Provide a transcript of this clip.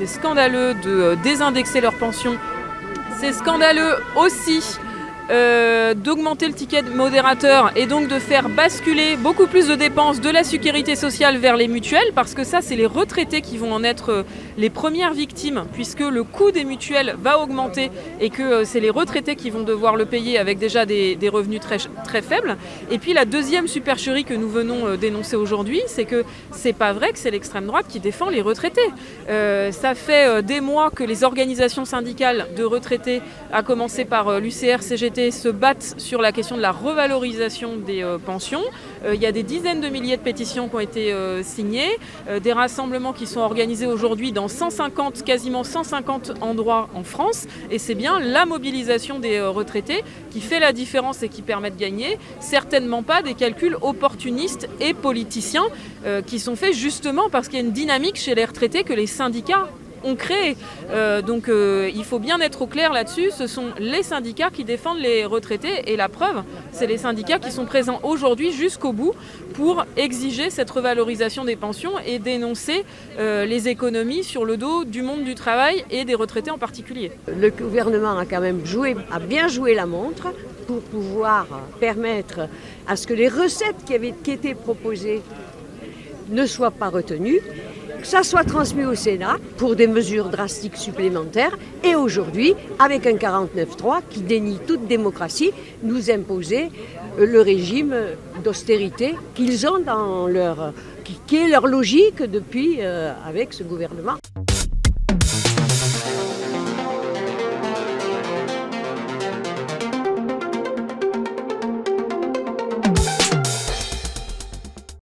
c'est scandaleux de désindexer leurs pensions. C'est scandaleux aussi d'augmenter le ticket modérateur et donc de faire basculer beaucoup plus de dépenses de la sécurité sociale vers les mutuelles, parce que ça, c'est les retraités qui vont en être les premières victimes, puisque le coût des mutuelles va augmenter et que c'est les retraités qui vont devoir le payer avec déjà des revenus très faibles. Et puis la deuxième supercherie que nous venons dénoncer aujourd'hui, c'est que c'est pas vrai que c'est l'extrême droite qui défend les retraités. Ça fait des mois que les organisations syndicales de retraités, à commencer par l'UCR-CGT, se battent sur la question de la revalorisation des pensions. Il y a des dizaines de milliers de pétitions qui ont été signées, des rassemblements qui sont organisés aujourd'hui dans quasiment 150 endroits en France, et c'est bien la mobilisation des retraités qui fait la différence et qui permet de gagner, certainement pas des calculs opportunistes et politiciens qui sont faits justement parce qu'il y a une dynamique chez les retraités que les syndicats ont créé. Donc il faut bien être au clair là-dessus, ce sont les syndicats qui défendent les retraités, et la preuve, c'est les syndicats qui sont présents aujourd'hui jusqu'au bout pour exiger cette revalorisation des pensions et dénoncer les économies sur le dos du monde du travail et des retraités en particulier. Le gouvernement a quand même bien joué la montre pour pouvoir permettre à ce que les recettes qui étaient proposées ne soient pas retenues, que ça soit transmis au Sénat pour des mesures drastiques supplémentaires, et aujourd'hui, avec un 49.3 qui dénie toute démocratie, nous imposer le régime d'austérité qu'ils ont qui est leur logique depuis avec ce gouvernement.